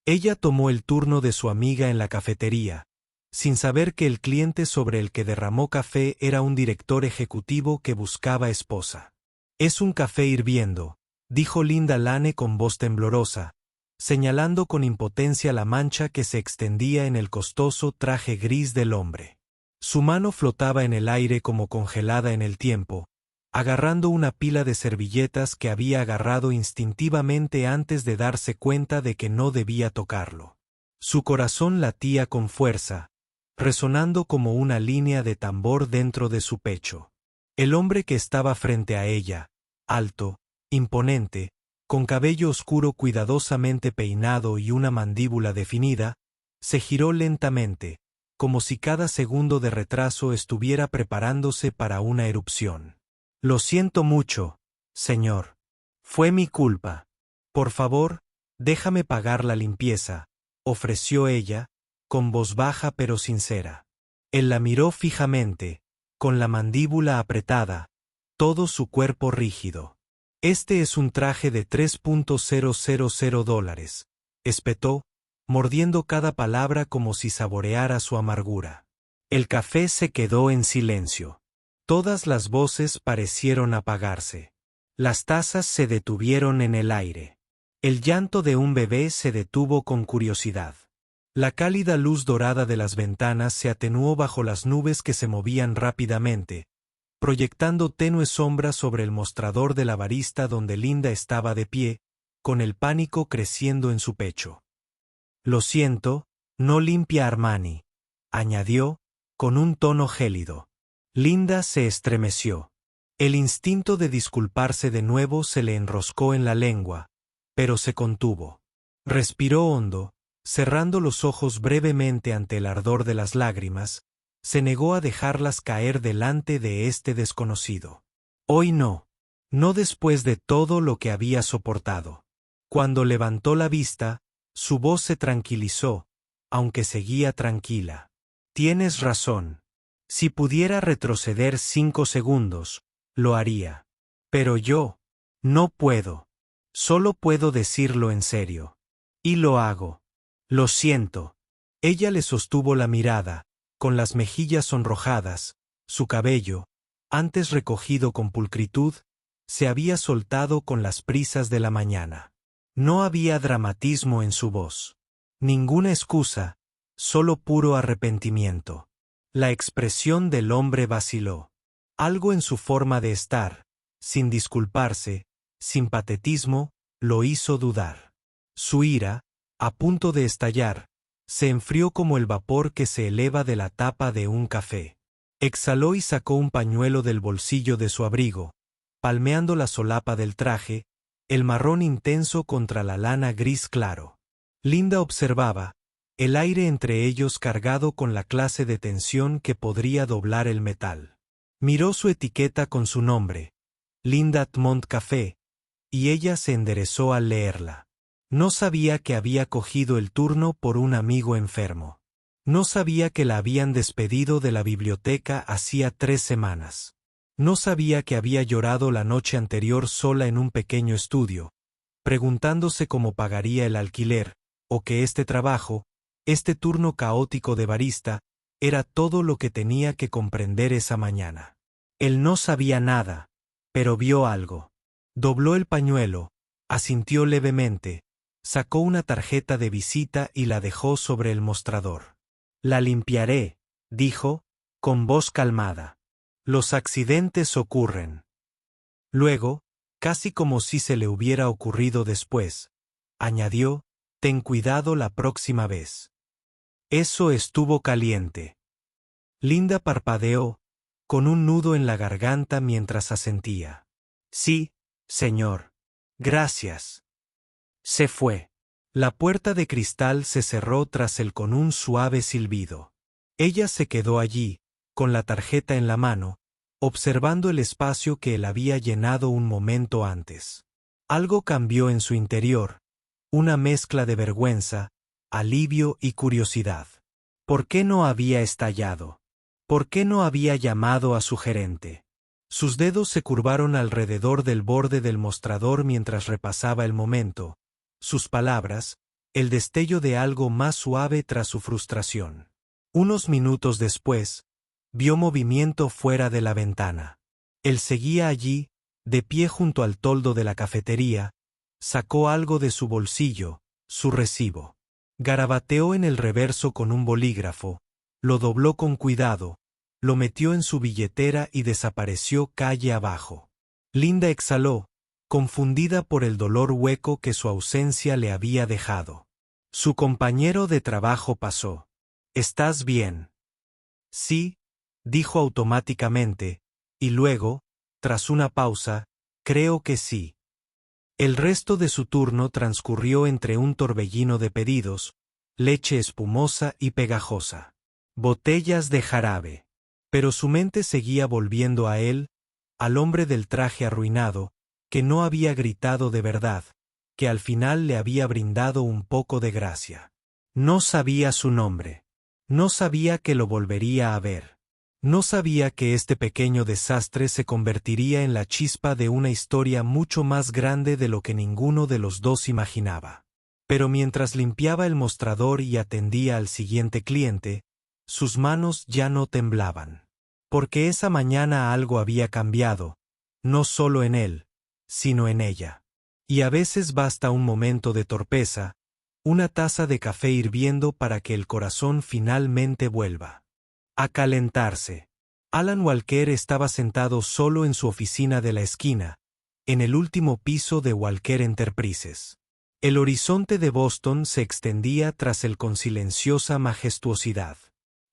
Ella tomó el turno de su amiga en la cafetería, sin saber que el cliente sobre el que derramó café era un director ejecutivo que buscaba esposa. «Es un café hirviendo», dijo Linda Lane con voz temblorosa, señalando con impotencia la mancha que se extendía en el costoso traje gris del hombre. Su mano flotaba en el aire como congelada en el tiempo, agarrando una pila de servilletas que había agarrado instintivamente antes de darse cuenta de que no debía tocarlo. Su corazón latía con fuerza, resonando como una línea de tambor dentro de su pecho. El hombre que estaba frente a ella, alto, imponente, con cabello oscuro cuidadosamente peinado y una mandíbula definida, se giró lentamente, como si cada segundo de retraso estuviera preparándose para una erupción. «Lo siento mucho, señor. Fue mi culpa. Por favor, déjame pagar la limpieza», ofreció ella, con voz baja pero sincera. Él la miró fijamente, con la mandíbula apretada, todo su cuerpo rígido. «Este es un traje de $3,000, espetó, mordiendo cada palabra como si saboreara su amargura. El café se quedó en silencio. Todas las voces parecieron apagarse. Las tazas se detuvieron en el aire. El llanto de un bebé se detuvo con curiosidad. La cálida luz dorada de las ventanas se atenuó bajo las nubes que se movían rápidamente, proyectando tenues sombras sobre el mostrador de la barista donde Linda estaba de pie, con el pánico creciendo en su pecho. «Lo siento, no limpia Armani», añadió, con un tono gélido. Linda se estremeció. El instinto de disculparse de nuevo se le enroscó en la lengua, pero se contuvo. Respiró hondo, cerrando los ojos brevemente ante el ardor de las lágrimas, se negó a dejarlas caer delante de este desconocido. Hoy no. No después de todo lo que había soportado. Cuando levantó la vista, su voz se tranquilizó, aunque seguía tranquila. «Tienes razón. Si pudiera retroceder 5 segundos, lo haría. Pero yo, no puedo. Solo puedo decirlo en serio. Y lo hago. Lo siento». Ella le sostuvo la mirada, con las mejillas sonrojadas, su cabello, antes recogido con pulcritud, se había soltado con las prisas de la mañana. No había dramatismo en su voz. Ninguna excusa, solo puro arrepentimiento. La expresión del hombre vaciló. Algo en su forma de estar, sin disculparse, sin patetismo, lo hizo dudar. Su ira, a punto de estallar, se enfrió como el vapor que se eleva de la tapa de un café. Exhaló y sacó un pañuelo del bolsillo de su abrigo, palmeando la solapa del traje, el marrón intenso contra la lana gris claro. Linda observaba, el aire entre ellos cargado con la clase de tensión que podría doblar el metal. Miró su etiqueta con su nombre, Linda Tmont Café, y ella se enderezó al leerla. No sabía que había cogido el turno por un amigo enfermo. No sabía que la habían despedido de la biblioteca hacía 3 semanas. No sabía que había llorado la noche anterior sola en un pequeño estudio, preguntándose cómo pagaría el alquiler, o que este trabajo, este turno caótico de barista, era todo lo que tenía que comprender esa mañana. Él no sabía nada, pero vio algo. Dobló el pañuelo, asintió levemente, sacó una tarjeta de visita y la dejó sobre el mostrador. «La limpiaré», dijo, con voz calmada. «Los accidentes ocurren». Luego, casi como si se le hubiera ocurrido después, añadió, «Ten cuidado la próxima vez». Eso estuvo caliente. Linda parpadeó, con un nudo en la garganta mientras asentía. «Sí, señor. Gracias». Se fue. La puerta de cristal se cerró tras él con un suave silbido. Ella se quedó allí, con la tarjeta en la mano, observando el espacio que él había llenado un momento antes. Algo cambió en su interior, una mezcla de vergüenza, alivio y curiosidad. ¿Por qué no había estallado? ¿Por qué no había llamado a su gerente? Sus dedos se curvaron alrededor del borde del mostrador mientras repasaba el momento. Sus palabras, el destello de algo más suave tras su frustración. Unos minutos después, vio movimiento fuera de la ventana. Él seguía allí, de pie junto al toldo de la cafetería, sacó algo de su bolsillo, su recibo. Garabateó en el reverso con un bolígrafo, lo dobló con cuidado, lo metió en su billetera y desapareció calle abajo. Linda exhaló, confundida por el dolor hueco que su ausencia le había dejado. Su compañero de trabajo pasó. «¿Estás bien?» «Sí», dijo automáticamente, y luego, tras una pausa, «creo que sí». El resto de su turno transcurrió entre un torbellino de pedidos, leche espumosa y pegajosa, botellas de jarabe. Pero su mente seguía volviendo a él, al hombre del traje arruinado, que no había gritado de verdad, que al final le había brindado un poco de gracia. No sabía su nombre. No sabía que lo volvería a ver. No sabía que este pequeño desastre se convertiría en la chispa de una historia mucho más grande de lo que ninguno de los dos imaginaba. Pero mientras limpiaba el mostrador y atendía al siguiente cliente, sus manos ya no temblaban. Porque esa mañana algo había cambiado, no solo en él, sino en ella. Y a veces basta un momento de torpeza, una taza de café hirviendo para que el corazón finalmente vuelva a calentarse. Alan Walker estaba sentado solo en su oficina de la esquina, en el último piso de Walker Enterprises. El horizonte de Boston se extendía tras él con silenciosa majestuosidad.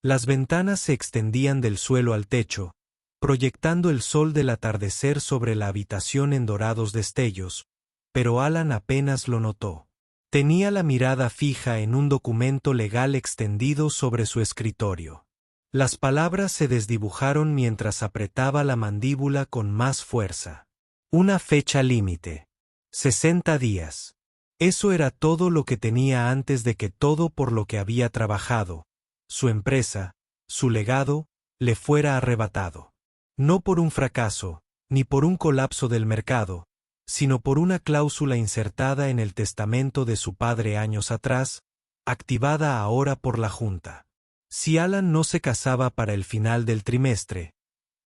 Las ventanas se extendían del suelo al techo, proyectando el sol del atardecer sobre la habitación en dorados destellos, pero Alan apenas lo notó. Tenía la mirada fija en un documento legal extendido sobre su escritorio. Las palabras se desdibujaron mientras apretaba la mandíbula con más fuerza. Una fecha límite. 60 días. Eso era todo lo que tenía antes de que todo por lo que había trabajado, su empresa, su legado, le fuera arrebatado. No por un fracaso, ni por un colapso del mercado, sino por una cláusula insertada en el testamento de su padre años atrás, activada ahora por la Junta. Si Alan no se casaba para el final del trimestre,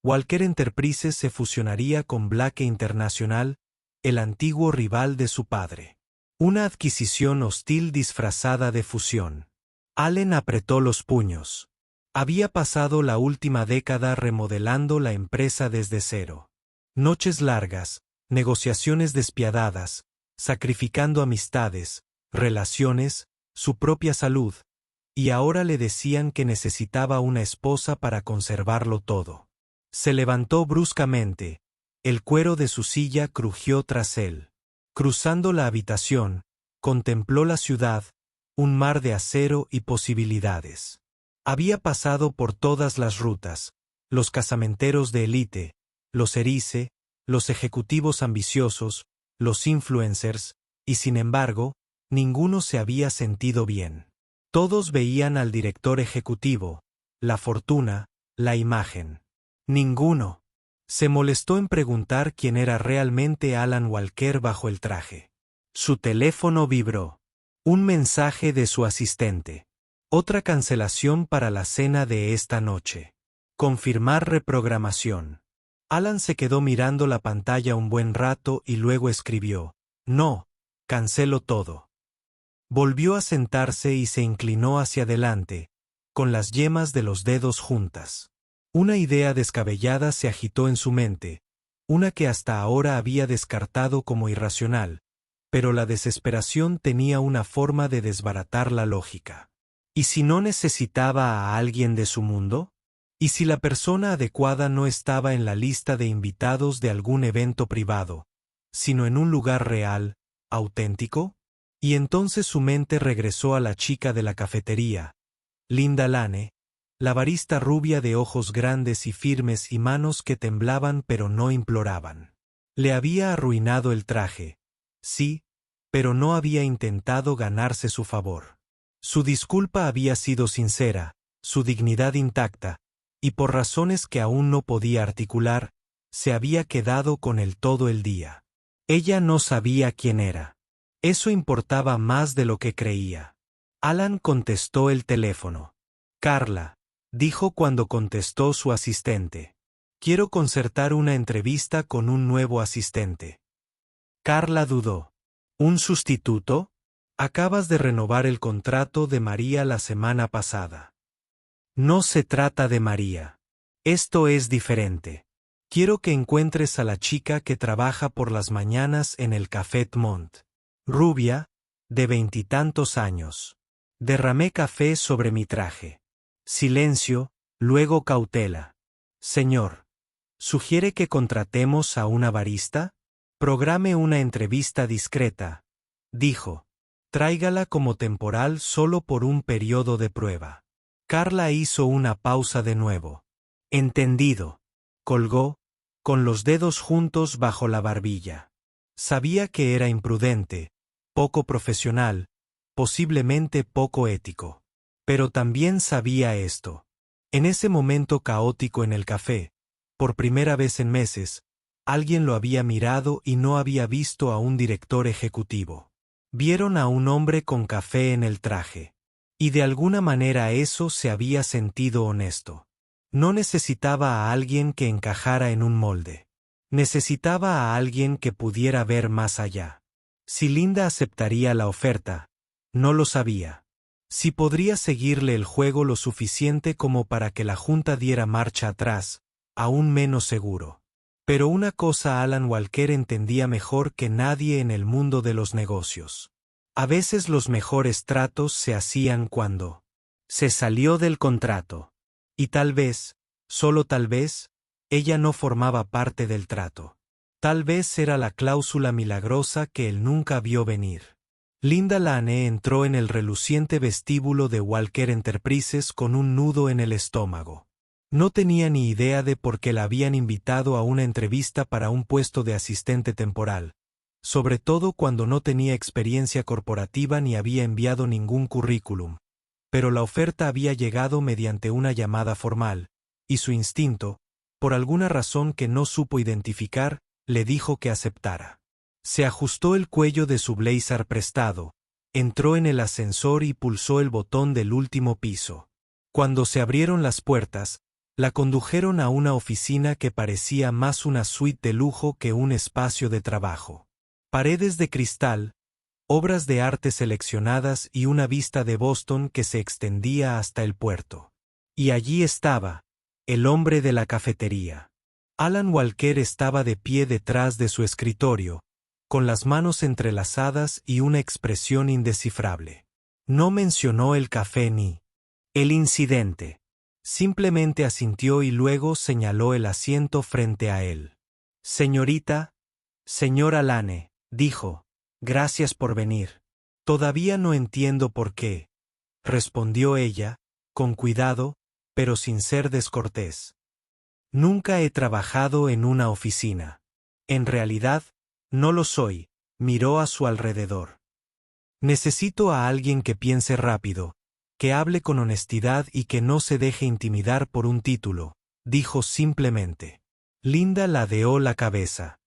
Walker Enterprises se fusionaría con Blake International, el antiguo rival de su padre. Una adquisición hostil disfrazada de fusión. Allen apretó los puños. Había pasado la última década remodelando la empresa desde cero. Noches largas, negociaciones despiadadas, sacrificando amistades, relaciones, su propia salud, y ahora le decían que necesitaba una esposa para conservarlo todo. Se levantó bruscamente, el cuero de su silla crujió tras él. Cruzando la habitación, contempló la ciudad, un mar de acero y posibilidades. Había pasado por todas las rutas, los casamenteros de élite, los Erice, los ejecutivos ambiciosos, los influencers, y sin embargo, ninguno se había sentido bien. Todos veían al director ejecutivo, la fortuna, la imagen. Ninguno se molestó en preguntar quién era realmente Alan Walker bajo el traje. Su teléfono vibró. Un mensaje de su asistente. Otra cancelación para la cena de esta noche. Confirmar reprogramación. Alan se quedó mirando la pantalla un buen rato y luego escribió: «No, cancelo todo». Volvió a sentarse y se inclinó hacia adelante, con las yemas de los dedos juntas. Una idea descabellada se agitó en su mente, una que hasta ahora había descartado como irracional, pero la desesperación tenía una forma de desbaratar la lógica. ¿Y si no necesitaba a alguien de su mundo? ¿Y si la persona adecuada no estaba en la lista de invitados de algún evento privado, sino en un lugar real, auténtico? Y entonces su mente regresó a la chica de la cafetería, Linda Lane, la barista rubia de ojos grandes y firmes y manos que temblaban pero no imploraban. Le había arruinado el traje, sí, pero no había intentado ganarse su favor. Su disculpa había sido sincera, su dignidad intacta, y por razones que aún no podía articular, se había quedado con él todo el día. Ella no sabía quién era. Eso importaba más de lo que creía. Alan contestó el teléfono. Carla, dijo cuando contestó su asistente. Quiero concertar una entrevista con un nuevo asistente. Carla dudó. ¿Un sustituto? Acabas de renovar el contrato de María la semana pasada. No se trata de María. Esto es diferente. Quiero que encuentres a la chica que trabaja por las mañanas en el Café Mont. Rubia, de 20 años. Derramé café sobre mi traje. Silencio, luego cautela. Señor, ¿sugiere que contratemos a una barista? Programe una entrevista discreta, dijo. Tráigala como temporal solo por un periodo de prueba. Carla hizo una pausa de nuevo. Entendido. Colgó, con los dedos juntos bajo la barbilla. Sabía que era imprudente, poco profesional, posiblemente poco ético. Pero también sabía esto. En ese momento caótico en el café, por primera vez en meses, alguien lo había mirado y no había visto a un director ejecutivo. Vieron a un hombre con café en el traje. Y de alguna manera eso se había sentido honesto. No necesitaba a alguien que encajara en un molde. Necesitaba a alguien que pudiera ver más allá. Si Linda aceptaría la oferta, no lo sabía. Si podría seguirle el juego lo suficiente como para que la junta diera marcha atrás, aún menos seguro. Pero una cosa Alan Walker entendía mejor que nadie en el mundo de los negocios. A veces los mejores tratos se hacían cuando se salió del contrato. Y tal vez, solo tal vez, ella no formaba parte del trato. Tal vez era la cláusula milagrosa que él nunca vio venir. Linda Lane entró en el reluciente vestíbulo de Walker Enterprises con un nudo en el estómago. No tenía ni idea de por qué la habían invitado a una entrevista para un puesto de asistente temporal, sobre todo cuando no tenía experiencia corporativa ni había enviado ningún currículum. Pero la oferta había llegado mediante una llamada formal, y su instinto, por alguna razón que no supo identificar, le dijo que aceptara. Se ajustó el cuello de su blazer prestado, entró en el ascensor y pulsó el botón del último piso. Cuando se abrieron las puertas, la condujeron a una oficina que parecía más una suite de lujo que un espacio de trabajo. Paredes de cristal, obras de arte seleccionadas y una vista de Boston que se extendía hasta el puerto. Y allí estaba, el hombre de la cafetería. Alan Walker estaba de pie detrás de su escritorio, con las manos entrelazadas y una expresión indescifrable. No mencionó el café ni el incidente. Simplemente asintió y luego señaló el asiento frente a él. Señorita, señora Lane, dijo, gracias por venir. Todavía no entiendo por qué, respondió ella, con cuidado, pero sin ser descortés. Nunca he trabajado en una oficina. En realidad, no lo soy, miró a su alrededor. Necesito a alguien que piense rápido, que hable con honestidad y que no se deje intimidar por un título, dijo simplemente. Linda ladeó la cabeza.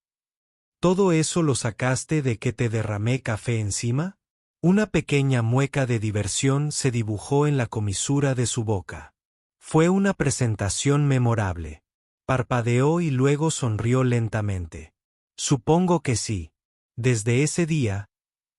¿Todo eso lo sacaste de que te derramé café encima? Una pequeña mueca de diversión se dibujó en la comisura de su boca. Fue una presentación memorable. Parpadeó y luego sonrió lentamente. Supongo que sí. Desde ese día,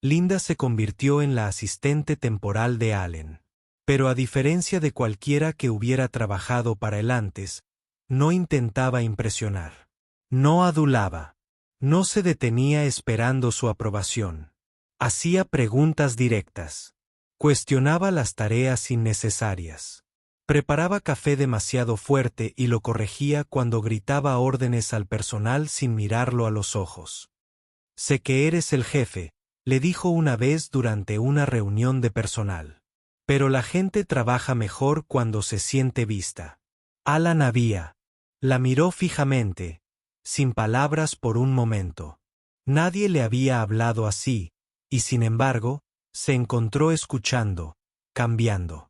Linda se convirtió en la asistente temporal de Allen. Pero a diferencia de cualquiera que hubiera trabajado para él antes, no intentaba impresionar. No adulaba. No se detenía esperando su aprobación. Hacía preguntas directas. Cuestionaba las tareas innecesarias. Preparaba café demasiado fuerte y lo corregía cuando gritaba órdenes al personal sin mirarlo a los ojos. Sé que eres el jefe, le dijo una vez durante una reunión de personal. Pero la gente trabaja mejor cuando se siente vista. Alan la miró fijamente, sin palabras por un momento. Nadie le había hablado así, y sin embargo, se encontró escuchando, cambiando.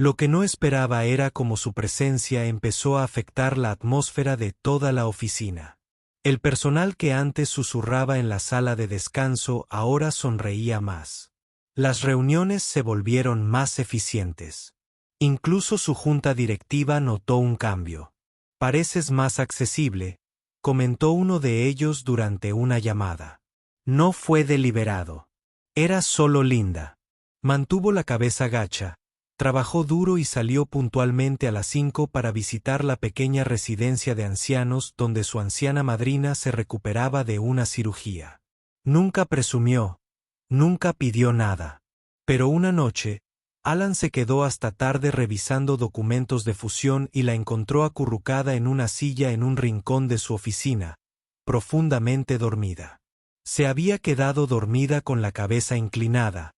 Lo que no esperaba era cómo su presencia empezó a afectar la atmósfera de toda la oficina. El personal que antes susurraba en la sala de descanso ahora sonreía más. Las reuniones se volvieron más eficientes. Incluso su junta directiva notó un cambio. «Pareces más accesible», comentó uno de ellos durante una llamada. No fue deliberado. Era solo Linda. Mantuvo la cabeza gacha, trabajó duro y salió puntualmente a las 5 para visitar la pequeña residencia de ancianos donde su anciana madrina se recuperaba de una cirugía. Nunca presumió, nunca pidió nada. Pero una noche, Alan se quedó hasta tarde revisando documentos de fusión y la encontró acurrucada en una silla en un rincón de su oficina, profundamente dormida. Se había quedado dormida con la cabeza inclinada,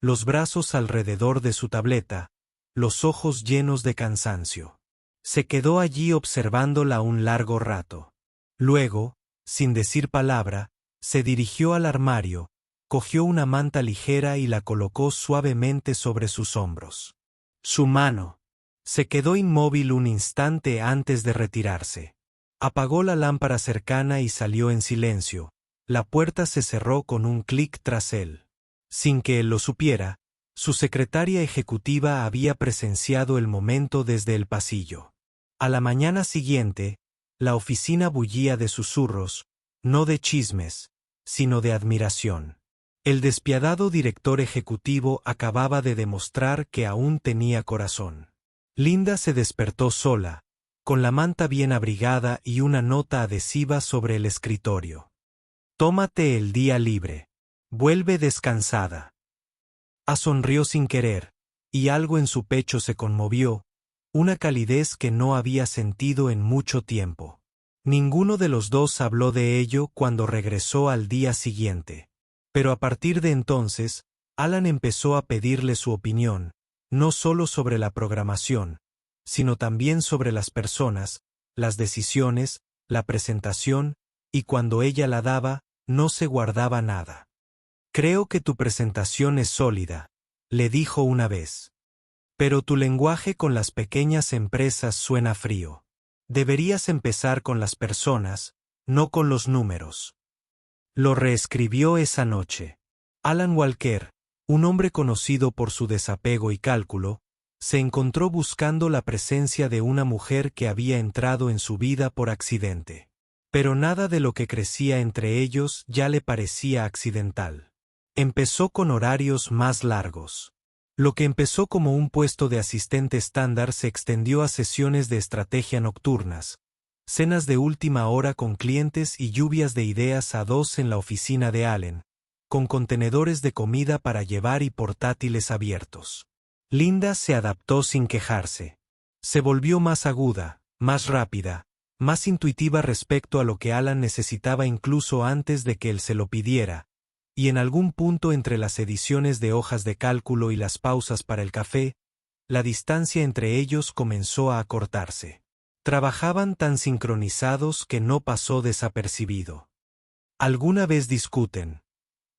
los brazos alrededor de su tableta, los ojos llenos de cansancio. Se quedó allí observándola un largo rato. Luego, sin decir palabra, se dirigió al armario, cogió una manta ligera y la colocó suavemente sobre sus hombros. Su mano. Se quedó inmóvil un instante antes de retirarse. Apagó la lámpara cercana y salió en silencio. La puerta se cerró con un clic tras él. Sin que él lo supiera, su secretaria ejecutiva había presenciado el momento desde el pasillo. A la mañana siguiente, la oficina bullía de susurros, no de chismes, sino de admiración. El despiadado director ejecutivo acababa de demostrar que aún tenía corazón. Linda se despertó sola, con la manta bien abrigada y una nota adhesiva sobre el escritorio. Tómate el día libre. Vuelve descansada. Sonrió sin querer, y algo en su pecho se conmovió, una calidez que no había sentido en mucho tiempo. Ninguno de los dos habló de ello cuando regresó al día siguiente. Pero a partir de entonces, Alan empezó a pedirle su opinión, no solo sobre la programación, sino también sobre las personas, las decisiones, la presentación, y cuando ella la daba, no se guardaba nada. «Creo que tu presentación es sólida», le dijo una vez. «Pero tu lenguaje con las pequeñas empresas suena frío. Deberías empezar con las personas, no con los números». Lo reescribió esa noche. Alan Walker, un hombre conocido por su desapego y cálculo, se encontró buscando la presencia de una mujer que había entrado en su vida por accidente. Pero nada de lo que crecía entre ellos ya le parecía accidental. Empezó con horarios más largos. Lo que empezó como un puesto de asistente estándar se extendió a sesiones de estrategia nocturnas, cenas de última hora con clientes y lluvias de ideas a dos en la oficina de Allen, con contenedores de comida para llevar y portátiles abiertos. Linda se adaptó sin quejarse. Se volvió más aguda, más rápida, más intuitiva respecto a lo que Alan necesitaba incluso antes de que él se lo pidiera, y en algún punto entre las ediciones de hojas de cálculo y las pausas para el café, la distancia entre ellos comenzó a acortarse. Trabajaban tan sincronizados que no pasó desapercibido. ¿Alguna vez discuten?,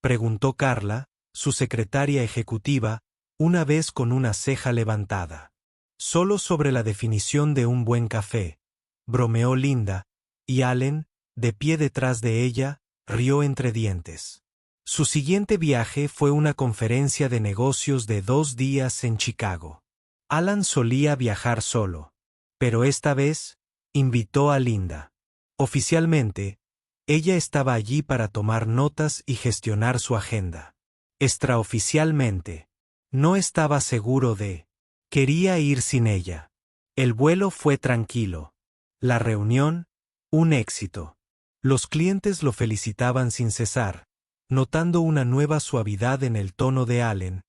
preguntó Carla, su secretaria ejecutiva, una vez con una ceja levantada. Solo sobre la definición de un buen café, bromeó Linda, y Allen, de pie detrás de ella, rió entre dientes. Su siguiente viaje fue una conferencia de negocios de 2 días en Chicago. Alan solía viajar solo, pero esta vez, invitó a Linda. Oficialmente, ella estaba allí para tomar notas y gestionar su agenda. Extraoficialmente, no estaba seguro de. Quería ir sin ella. El vuelo fue tranquilo. La reunión, un éxito. Los clientes lo felicitaban sin cesar, notando una nueva suavidad en el tono de Allen,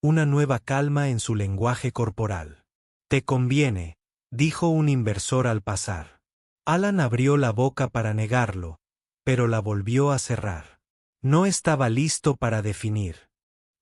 una nueva calma en su lenguaje corporal. «Te conviene», dijo un inversor al pasar. Alan abrió la boca para negarlo, pero la volvió a cerrar. No estaba listo para definir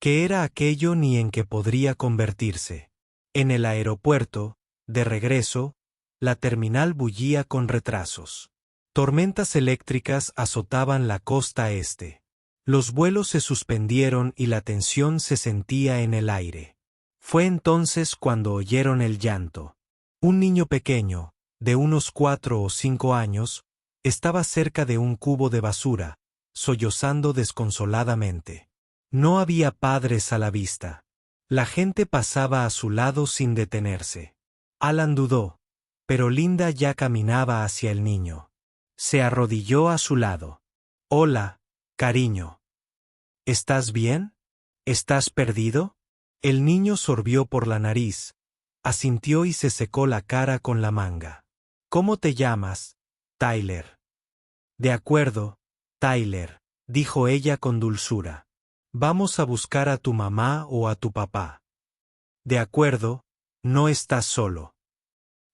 qué era aquello ni en qué podría convertirse. En el aeropuerto, de regreso, la terminal bullía con retrasos. Tormentas eléctricas azotaban la costa este. Los vuelos se suspendieron y la tensión se sentía en el aire. Fue entonces cuando oyeron el llanto. Un niño pequeño, de unos 4 o 5 años, Estaba cerca de un cubo de basura, sollozando desconsoladamente. No había padres a la vista. La gente pasaba a su lado sin detenerse. Alan dudó, pero Linda ya caminaba hacia el niño. Se arrodilló a su lado. «Hola, cariño. ¿Estás bien? ¿Estás perdido?» El niño sorbió por la nariz, asintió y se secó la cara con la manga. «¿Cómo te llamas, Tyler?» «De acuerdo, Tyler», dijo ella con dulzura. «Vamos a buscar a tu mamá o a tu papá». «De acuerdo, no estás solo».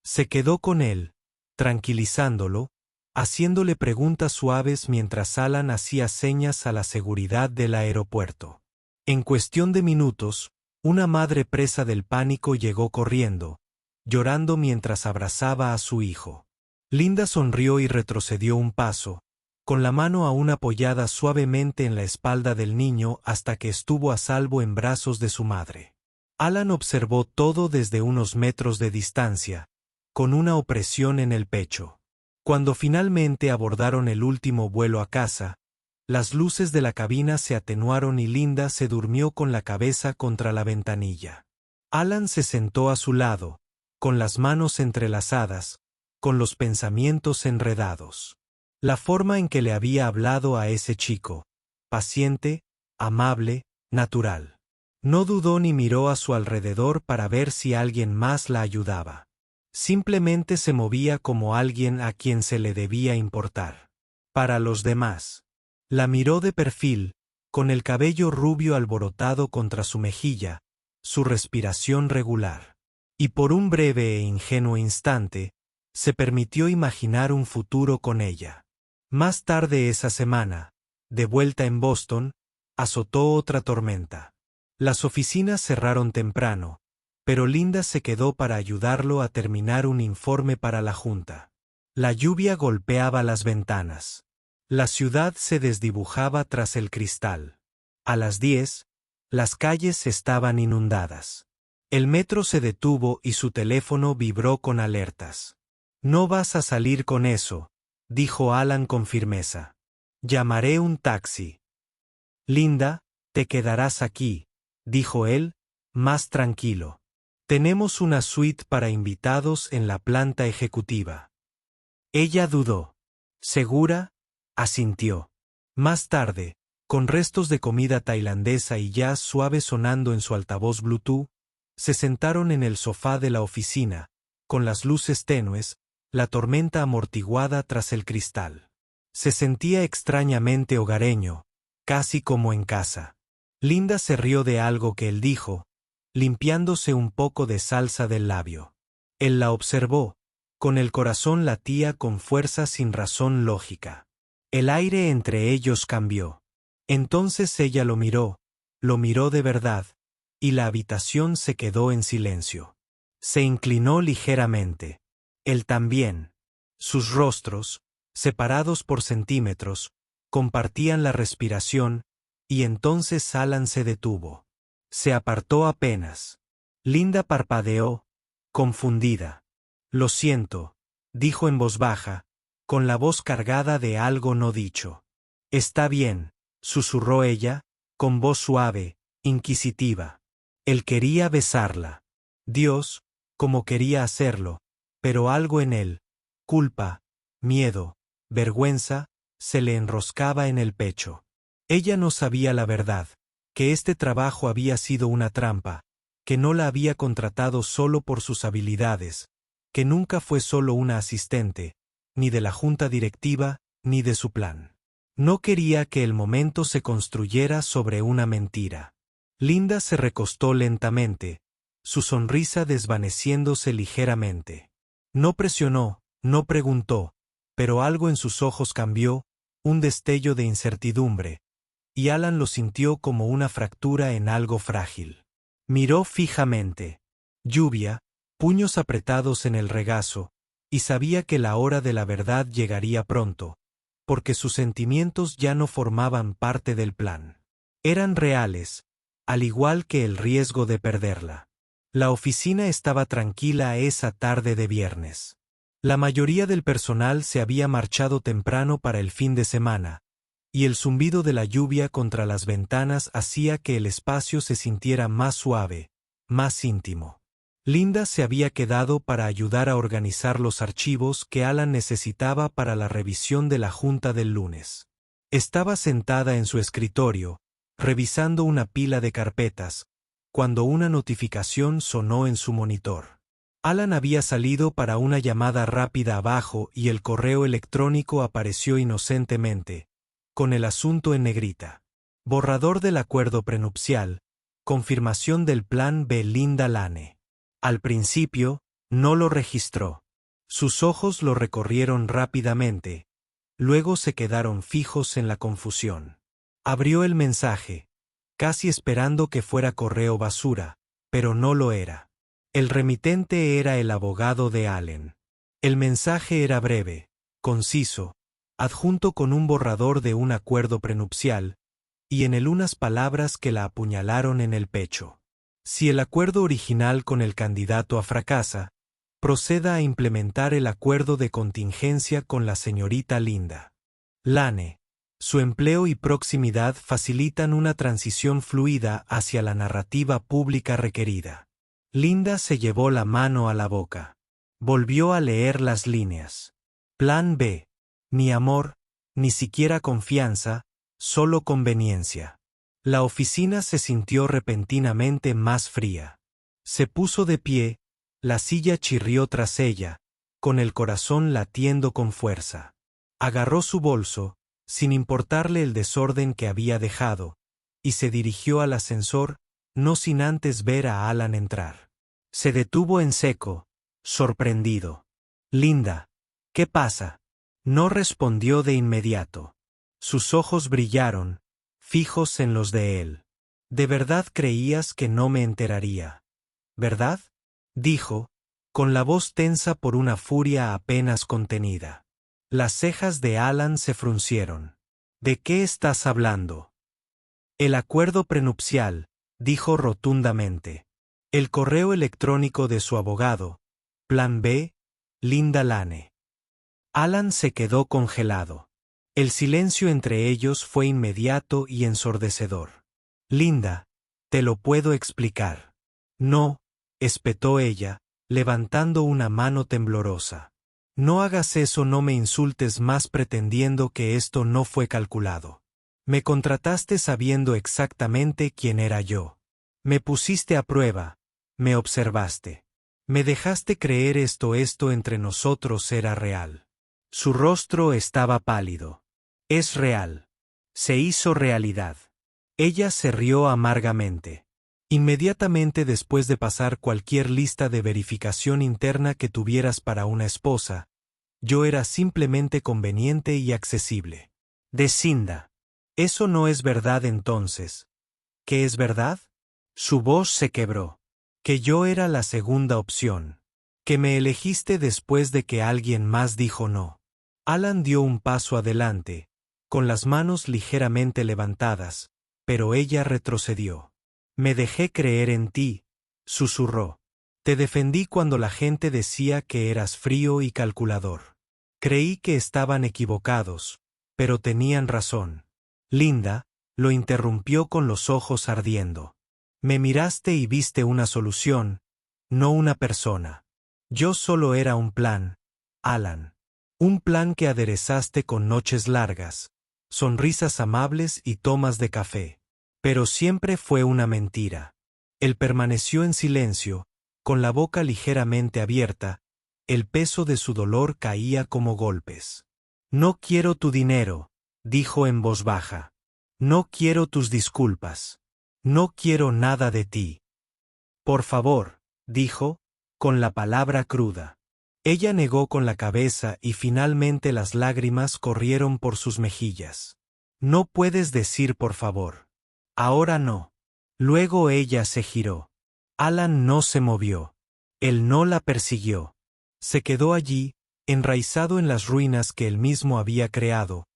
Se quedó con él, tranquilizándolo, haciéndole preguntas suaves mientras Alan hacía señas a la seguridad del aeropuerto. En cuestión de minutos, una madre presa del pánico llegó corriendo, llorando mientras abrazaba a su hijo. Linda sonrió y retrocedió un paso, con la mano aún apoyada suavemente en la espalda del niño hasta que estuvo a salvo en brazos de su madre. Alan observó todo desde unos metros de distancia, con una opresión en el pecho. Cuando finalmente abordaron el último vuelo a casa, las luces de la cabina se atenuaron y Linda se durmió con la cabeza contra la ventanilla. Alan se sentó a su lado, con las manos entrelazadas, con los pensamientos enredados. La forma en que le había hablado a ese chico, paciente, amable, natural. No dudó ni miró a su alrededor para ver si alguien más la ayudaba. Simplemente se movía como alguien a quien se le debía importar. Para los demás. La miró de perfil, con el cabello rubio alborotado contra su mejilla, su respiración regular. Y por un breve e ingenuo instante, se permitió imaginar un futuro con ella. Más tarde esa semana, de vuelta en Boston, azotó otra tormenta. Las oficinas cerraron temprano, pero Linda se quedó para ayudarlo a terminar un informe para la junta. La lluvia golpeaba las ventanas. La ciudad se desdibujaba tras el cristal. A las 10, las calles estaban inundadas. El metro se detuvo y su teléfono vibró con alertas. «No vas a salir con eso», dijo Alan con firmeza. «Llamaré un taxi». «Linda, te quedarás aquí», dijo él, más tranquilo. «Tenemos una suite para invitados en la planta ejecutiva». Ella dudó. «¿Segura?», asintió. Más tarde, con restos de comida tailandesa y jazz suave sonando en su altavoz Bluetooth, se sentaron en el sofá de la oficina, con las luces tenues, la tormenta amortiguada tras el cristal. Se sentía extrañamente hogareño, casi como en casa. Linda se rió de algo que él dijo, limpiándose un poco de salsa del labio. Él la observó, con el corazón latía con fuerza sin razón lógica. El aire entre ellos cambió. Entonces ella lo miró de verdad, y la habitación se quedó en silencio. Se inclinó ligeramente. Él también. Sus rostros, separados por centímetros, compartían la respiración, y entonces Alan se detuvo. Se apartó apenas. Linda parpadeó, confundida. «Lo siento», dijo en voz baja, con la voz cargada de algo no dicho. «Está bien», susurró ella, con voz suave, inquisitiva. Él quería besarla. Dios, como quería hacerlo, pero algo en él, culpa, miedo, vergüenza, se le enroscaba en el pecho. Ella no sabía la verdad, que este trabajo había sido una trampa, que no la había contratado solo por sus habilidades, que nunca fue solo una asistente, ni de la junta directiva, ni de su plan. No quería que el momento se construyera sobre una mentira. Linda se recostó lentamente, su sonrisa desvaneciéndose ligeramente. No presionó, no preguntó, pero algo en sus ojos cambió, un destello de incertidumbre, y Alan lo sintió como una fractura en algo frágil. Miró fijamente. Lluvia, puños apretados en el regazo, y sabía que la hora de la verdad llegaría pronto, porque sus sentimientos ya no formaban parte del plan. Eran reales, al igual que el riesgo de perderla. La oficina estaba tranquila esa tarde de viernes. La mayoría del personal se había marchado temprano para el fin de semana, y el zumbido de la lluvia contra las ventanas hacía que el espacio se sintiera más suave, más íntimo. Linda se había quedado para ayudar a organizar los archivos que Alan necesitaba para la revisión de la junta del lunes. Estaba sentada en su escritorio, revisando una pila de carpetas, cuando una notificación sonó en su monitor. Alan había salido para una llamada rápida abajo y el correo electrónico apareció inocentemente, con el asunto en negrita. Borrador del acuerdo prenupcial, confirmación del plan B. Linda Lane. Al principio, no lo registró. Sus ojos lo recorrieron rápidamente, luego se quedaron fijos en la confusión. Abrió el mensaje, casi esperando que fuera correo basura, pero no lo era. El remitente era el abogado de Allen. El mensaje era breve, conciso, adjunto con un borrador de un acuerdo prenupcial, y en él unas palabras que la apuñalaron en el pecho. Si el acuerdo original con el candidato fracasa, proceda a implementar el acuerdo de contingencia con la señorita Linda Lane. Su empleo y proximidad facilitan una transición fluida hacia la narrativa pública requerida. Linda se llevó la mano a la boca. Volvió a leer las líneas. Plan B. Ni amor, ni siquiera confianza, solo conveniencia. La oficina se sintió repentinamente más fría. Se puso de pie, la silla chirrió tras ella, con el corazón latiendo con fuerza. Agarró su bolso, sin importarle el desorden que había dejado, y se dirigió al ascensor, no sin antes ver a Alan entrar. Se detuvo en seco, sorprendido. Linda, ¿qué pasa? No respondió de inmediato. Sus ojos brillaron, fijos en los de él. ¿De verdad creías que no me enteraría? ¿Verdad? Dijo, con la voz tensa por una furia apenas contenida. Las cejas de Alan se fruncieron. ¿De qué estás hablando? El acuerdo prenupcial, dijo rotundamente. El correo electrónico de su abogado, Plan B, Linda Lane. Alan se quedó congelado. El silencio entre ellos fue inmediato y ensordecedor. Linda, te lo puedo explicar. No, espetó ella, levantando una mano temblorosa. No hagas eso, no me insultes más pretendiendo que esto no fue calculado. Me contrataste sabiendo exactamente quién era yo. Me pusiste a prueba, me observaste. Me dejaste creer esto entre nosotros era real. Su rostro estaba pálido. Es real. Se hizo realidad. Ella se rió amargamente. Inmediatamente después de pasar cualquier lista de verificación interna que tuvieras para una esposa, yo era simplemente conveniente y accesible. Descinda. Eso no es verdad entonces. ¿Qué es verdad? Su voz se quebró. Que yo era la segunda opción. Que me elegiste después de que alguien más dijo no. Alan dio un paso adelante, con las manos ligeramente levantadas, pero ella retrocedió. Me dejé creer en ti, susurró. Te defendí cuando la gente decía que eras frío y calculador. Creí que estaban equivocados, pero tenían razón. Linda, lo interrumpió con los ojos ardiendo. Me miraste y viste una solución, no una persona. Yo solo era un plan, Alan. Un plan que aderezaste con noches largas, sonrisas amables y tomas de café. Pero siempre fue una mentira. Él permaneció en silencio, con la boca ligeramente abierta, el peso de su dolor caía como golpes. No quiero tu dinero, dijo en voz baja. No quiero tus disculpas. No quiero nada de ti. Por favor, dijo, con la palabra cruda. Ella negó con la cabeza y finalmente las lágrimas corrieron por sus mejillas. No puedes decir por favor. Ahora no. Luego ella se giró. Alan no se movió. Él no la persiguió. Se quedó allí, enraizado en las ruinas que él mismo había creado,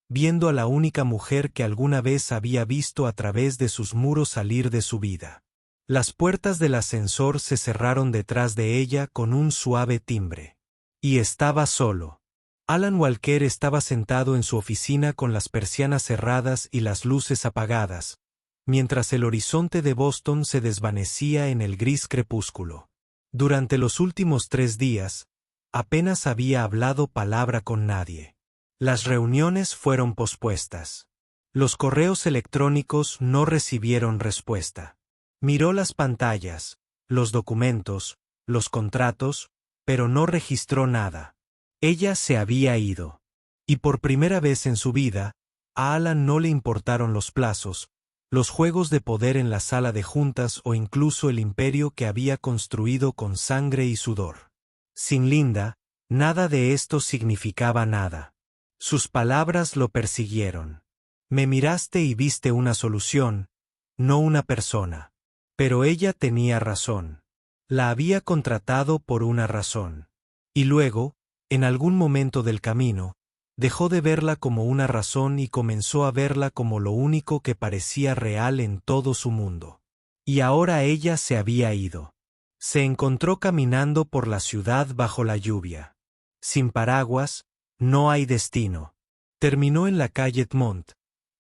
viendo a la única mujer que alguna vez había visto a través de sus muros salir de su vida. Las puertas del ascensor se cerraron detrás de ella con un suave timbre. Y estaba solo. Alan Walker estaba sentado en su oficina con las persianas cerradas y las luces apagadas, mientras el horizonte de Boston se desvanecía en el gris crepúsculo. Durante los últimos 3 días, apenas había hablado palabra con nadie. Las reuniones fueron pospuestas. Los correos electrónicos no recibieron respuesta. Miró las pantallas, los documentos, los contratos, pero no registró nada. Ella se había ido. Y por primera vez en su vida, a Alan no le importaron los plazos, los juegos de poder en la sala de juntas o incluso el imperio que había construido con sangre y sudor. Sin Linda, nada de esto significaba nada. Sus palabras lo persiguieron. Me miraste y viste una solución, no una persona. Pero ella tenía razón. La había contratado por una razón. Y luego, en algún momento del camino, dejó de verla como una razón y comenzó a verla como lo único que parecía real en todo su mundo. Y ahora ella se había ido. Se encontró caminando por la ciudad bajo la lluvia. Sin paraguas, no hay destino. Terminó en la calle Edmond,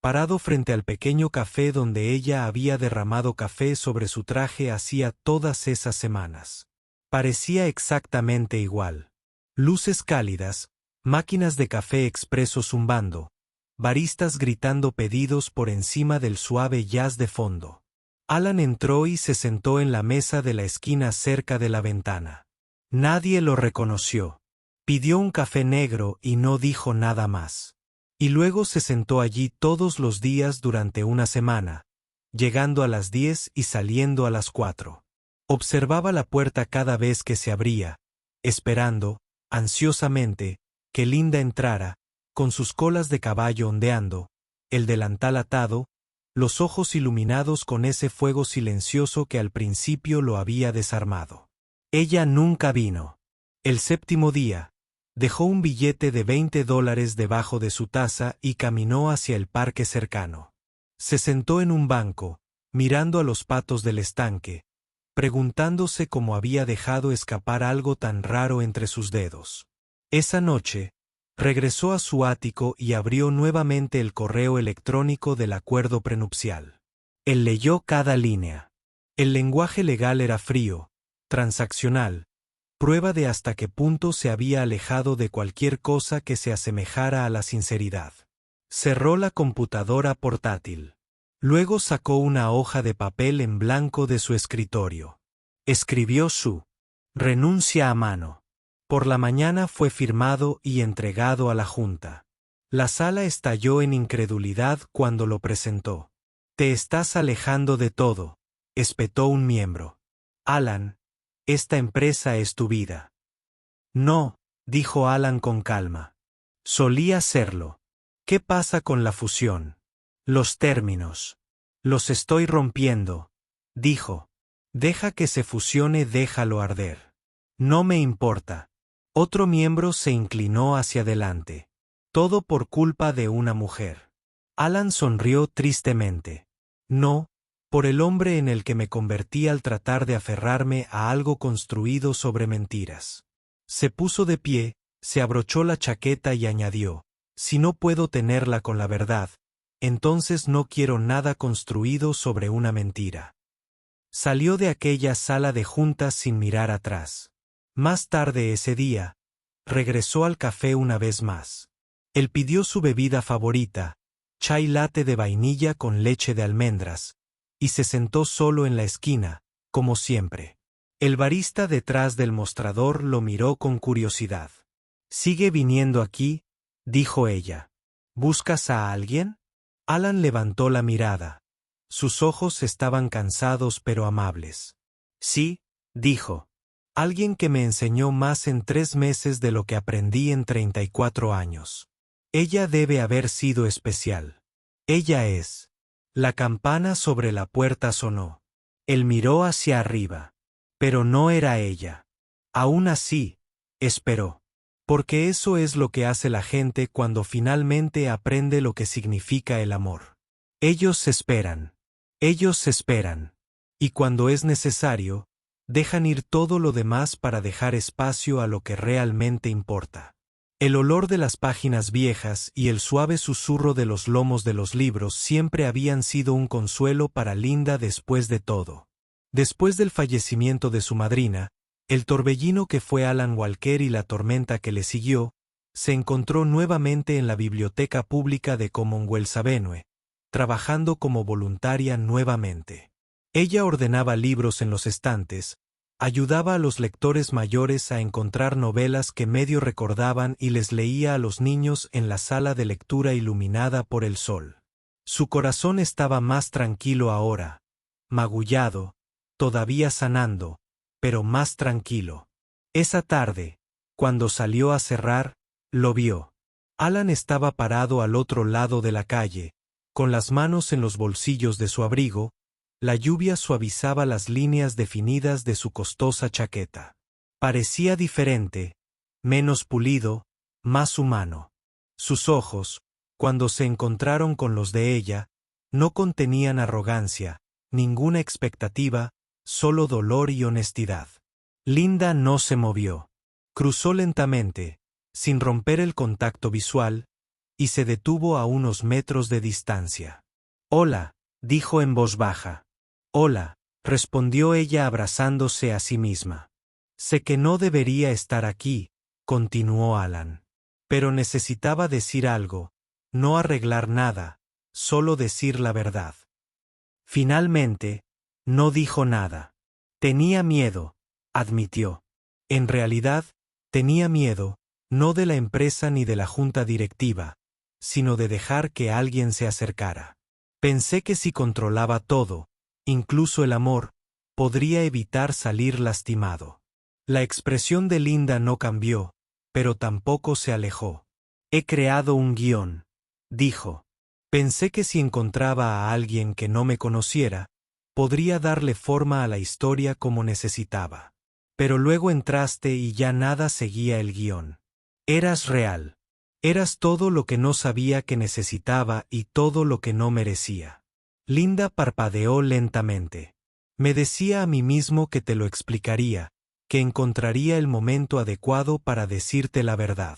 parado frente al pequeño café donde ella había derramado café sobre su traje hacía todas esas semanas. Parecía exactamente igual. Luces cálidas, máquinas de café expreso zumbando, baristas gritando pedidos por encima del suave jazz de fondo. Alan entró y se sentó en la mesa de la esquina cerca de la ventana. Nadie lo reconoció. Pidió un café negro y no dijo nada más. Y luego se sentó allí todos los días durante una semana, llegando a las 10 y saliendo a las 4. Observaba la puerta cada vez que se abría, esperando, ansiosamente, que Linda entrara, con sus colas de caballo ondeando, el delantal atado, los ojos iluminados con ese fuego silencioso que al principio lo había desarmado. Ella nunca vino. El 7º día, dejó un billete de $20 debajo de su taza y caminó hacia el parque cercano. Se sentó en un banco, mirando a los patos del estanque, preguntándose cómo había dejado escapar algo tan raro entre sus dedos. Esa noche, regresó a su ático y abrió nuevamente el correo electrónico del acuerdo prenupcial. Él leyó cada línea. El lenguaje legal era frío, transaccional, prueba de hasta qué punto se había alejado de cualquier cosa que se asemejara a la sinceridad. Cerró la computadora portátil. Luego sacó una hoja de papel en blanco de su escritorio. Escribió su renuncia a mano. Por la mañana fue firmado y entregado a la Junta. La sala estalló en incredulidad cuando lo presentó. Te estás alejando de todo, espetó un miembro. Alan, esta empresa es tu vida. No, dijo Alan con calma. Solía serlo. ¿Qué pasa con la fusión? Los términos. Los estoy rompiendo, dijo. Deja que se fusione, déjalo arder. No me importa. Otro miembro se inclinó hacia adelante. Todo por culpa de una mujer. Alan sonrió tristemente. No, por el hombre en el que me convertí al tratar de aferrarme a algo construido sobre mentiras. Se puso de pie, se abrochó la chaqueta y añadió, si no puedo tenerla con la verdad, entonces no quiero nada construido sobre una mentira. Salió de aquella sala de juntas sin mirar atrás. Más tarde ese día, regresó al café una vez más. Él pidió su bebida favorita, chai latte de vainilla con leche de almendras, y se sentó solo en la esquina, como siempre. El barista detrás del mostrador lo miró con curiosidad. «¿Sigue viniendo aquí?», dijo ella. «¿Buscas a alguien?». Alan levantó la mirada. Sus ojos estaban cansados pero amables. «Sí», dijo. «Alguien que me enseñó más en 3 meses de lo que aprendí en 34 años. Ella debe haber sido especial. Ella es». La campana sobre la puerta sonó. Él miró hacia arriba. Pero no era ella. Aún así, esperó. Porque eso es lo que hace la gente cuando finalmente aprende lo que significa el amor. Ellos esperan. Ellos esperan. Y cuando es necesario, Dejan ir todo lo demás para dejar espacio a lo que realmente importa. El olor de las páginas viejas y el suave susurro de los lomos de los libros siempre habían sido un consuelo para Linda después de todo. Después del fallecimiento de su madrina, el torbellino que fue Alan Walker y la tormenta que le siguió, se encontró nuevamente en la biblioteca pública de Commonwealth Avenue, trabajando como voluntaria nuevamente. Ella ordenaba libros en los estantes, ayudaba a los lectores mayores a encontrar novelas que medio recordaban y les leía a los niños en la sala de lectura iluminada por el sol. Su corazón estaba más tranquilo ahora, magullado, todavía sanando, pero más tranquilo. Esa tarde, cuando salió a cerrar, lo vio. Alan estaba parado al otro lado de la calle, con las manos en los bolsillos de su abrigo. La lluvia suavizaba las líneas definidas de su costosa chaqueta. Parecía diferente, menos pulido, más humano. Sus ojos, cuando se encontraron con los de ella, no contenían arrogancia, ninguna expectativa, solo dolor y honestidad. Linda no se movió. Cruzó lentamente, sin romper el contacto visual, y se detuvo a unos metros de distancia. «Hola», dijo en voz baja. «Hola», respondió ella abrazándose a sí misma. «Sé que no debería estar aquí», continuó Alan. «Pero necesitaba decir algo, no arreglar nada, solo decir la verdad». Finalmente, no dijo nada. Tenía miedo, admitió. En realidad, tenía miedo, no de la empresa ni de la junta directiva, sino de dejar que alguien se acercara. «Pensé que si controlaba todo, incluso el amor, podría evitar salir lastimado». La expresión de Linda no cambió, pero tampoco se alejó. «He creado un guión», dijo. «Pensé que si encontraba a alguien que no me conociera, podría darle forma a la historia como necesitaba. Pero luego entraste y ya nada seguía el guión. Eras real. Eras todo lo que no sabía que necesitaba y todo lo que no merecía». Linda parpadeó lentamente. «Me decía a mí mismo que te lo explicaría, que encontraría el momento adecuado para decirte la verdad.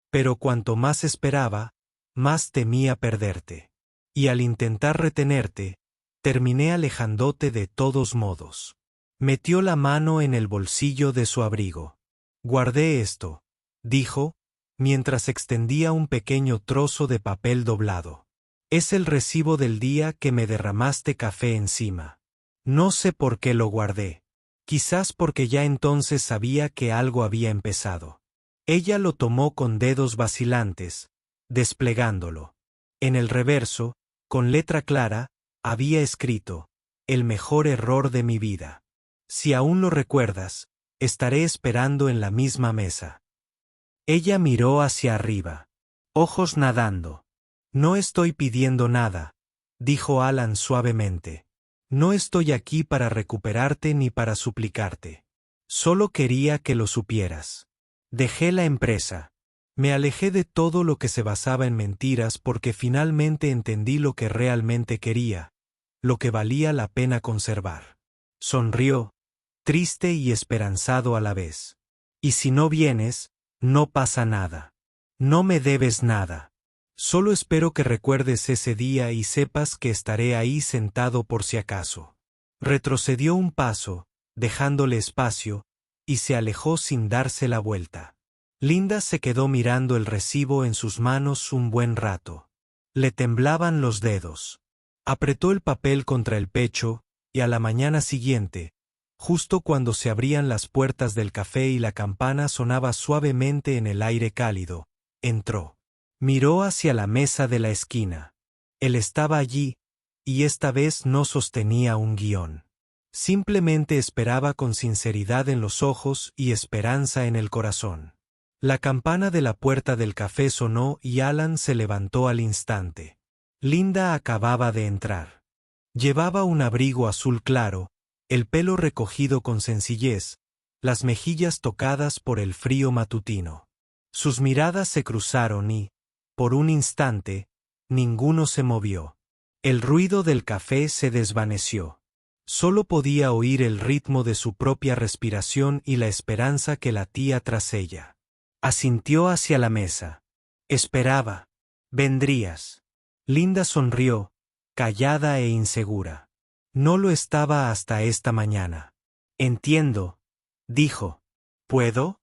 Pero cuanto más esperaba, más temía perderte. Y al intentar retenerte, terminé alejándote de todos modos». Metió la mano en el bolsillo de su abrigo. «Guardé esto», dijo, mientras extendía un pequeño trozo de papel doblado. «Es el recibo del día que me derramaste café encima. No sé por qué lo guardé. Quizás porque ya entonces sabía que algo había empezado». Ella lo tomó con dedos vacilantes, desplegándolo. En el reverso, con letra clara, había escrito: «El mejor error de mi vida. Si aún lo recuerdas, estaré esperando en la misma mesa». Ella miró hacia arriba. Ojos nadando. «No estoy pidiendo nada», dijo Alan suavemente. «No estoy aquí para recuperarte ni para suplicarte. Solo quería que lo supieras. Dejé la empresa. Me alejé de todo lo que se basaba en mentiras porque finalmente entendí lo que realmente quería, lo que valía la pena conservar». Sonrió, triste y esperanzado a la vez. «Y si no vienes, no pasa nada. No me debes nada. Solo espero que recuerdes ese día y sepas que estaré ahí sentado por si acaso». Retrocedió un paso, dejándole espacio, y se alejó sin darse la vuelta. Linda se quedó mirando el recibo en sus manos un buen rato. Le temblaban los dedos. Apretó el papel contra el pecho, y a la mañana siguiente, justo cuando se abrían las puertas del café y la campana sonaba suavemente en el aire cálido, entró. Miró hacia la mesa de la esquina. Él estaba allí, y esta vez no sostenía un guión. Simplemente esperaba con sinceridad en los ojos y esperanza en el corazón. La campana de la puerta del café sonó y Alan se levantó al instante. Linda acababa de entrar. Llevaba un abrigo azul claro, el pelo recogido con sencillez, las mejillas tocadas por el frío matutino. Sus miradas se cruzaron y, por un instante, ninguno se movió. El ruido del café se desvaneció. Solo podía oír el ritmo de su propia respiración y la esperanza que latía tras ella. Asintió hacia la mesa. Esperaba. Vendrías. Linda sonrió, callada e insegura. No lo estaba hasta esta mañana. Entiendo, dijo. ¿Puedo?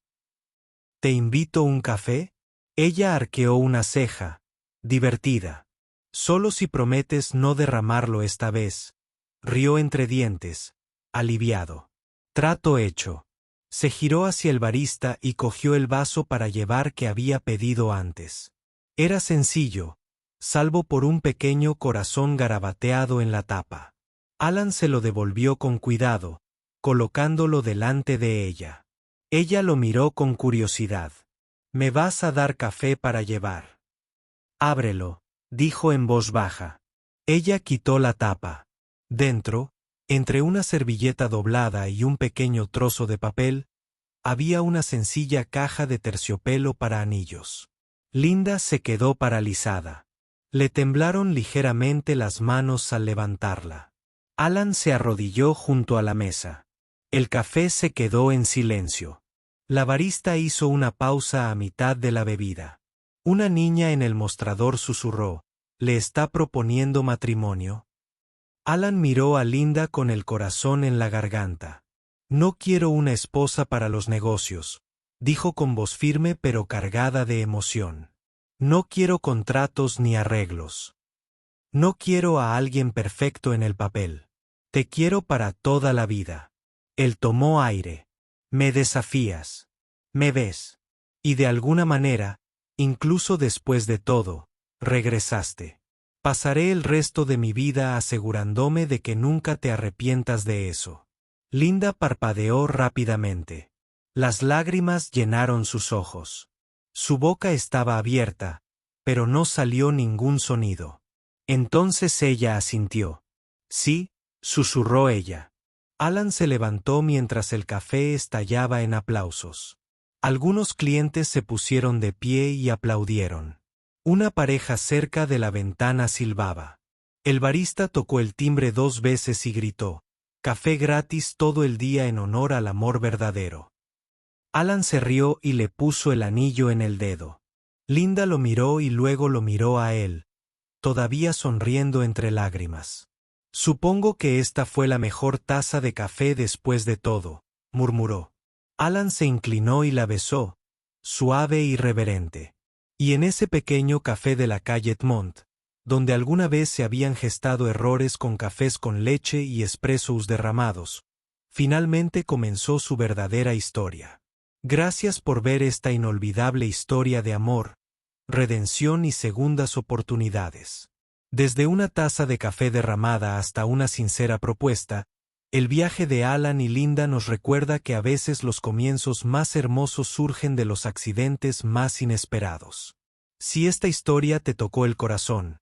¿Te invito un café? Ella arqueó una ceja, divertida. Solo si prometes no derramarlo esta vez. Rió entre dientes, aliviado. Trato hecho. Se giró hacia el barista y cogió el vaso para llevar que había pedido antes. Era sencillo, salvo por un pequeño corazón garabateado en la tapa. Alan se lo devolvió con cuidado, colocándolo delante de ella. Ella lo miró con curiosidad. ¿Me vas a dar café para llevar? Ábrelo, dijo en voz baja. Ella quitó la tapa. Dentro, entre una servilleta doblada y un pequeño trozo de papel, había una sencilla caja de terciopelo para anillos. Linda se quedó paralizada. Le temblaron ligeramente las manos al levantarla. Alan se arrodilló junto a la mesa. El café se quedó en silencio. La barista hizo una pausa a mitad de la bebida. Una niña en el mostrador susurró, ¿le está proponiendo matrimonio? Alan miró a Linda con el corazón en la garganta. No quiero una esposa para los negocios, dijo con voz firme pero cargada de emoción. No quiero contratos ni arreglos. No quiero a alguien perfecto en el papel. Te quiero para toda la vida. Él tomó aire. Me desafías. Me ves. Y de alguna manera, incluso después de todo, regresaste. Pasaré el resto de mi vida asegurándome de que nunca te arrepientas de eso. Linda parpadeó rápidamente. Las lágrimas llenaron sus ojos. Su boca estaba abierta, pero no salió ningún sonido. Entonces ella asintió. Sí, susurró ella. Alan se levantó mientras el café estallaba en aplausos. Algunos clientes se pusieron de pie y aplaudieron. Una pareja cerca de la ventana silbaba. El barista tocó el timbre 2 veces y gritó, «Café gratis todo el día en honor al amor verdadero». Alan se rió y le puso el anillo en el dedo. Linda lo miró y luego lo miró a él, todavía sonriendo entre lágrimas. «Supongo que esta fue la mejor taza de café después de todo», murmuró. Alan se inclinó y la besó, suave y reverente. Y en ese pequeño café de la calle Edmond, donde alguna vez se habían gestado errores con cafés con leche y espressos derramados, finalmente comenzó su verdadera historia. Gracias por ver esta inolvidable historia de amor, redención y segundas oportunidades. Desde una taza de café derramada hasta una sincera propuesta, el viaje de Alan y Linda nos recuerda que a veces los comienzos más hermosos surgen de los accidentes más inesperados. Si esta historia te tocó el corazón,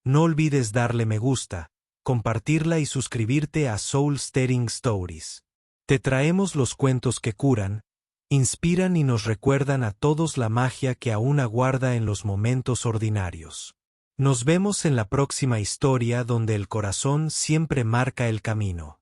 no olvides darle me gusta, compartirla y suscribirte a Soul Stirring Stories. Te traemos los cuentos que curan, inspiran y nos recuerdan a todos la magia que aún aguarda en los momentos ordinarios. Nos vemos en la próxima historia donde el corazón siempre marca el camino.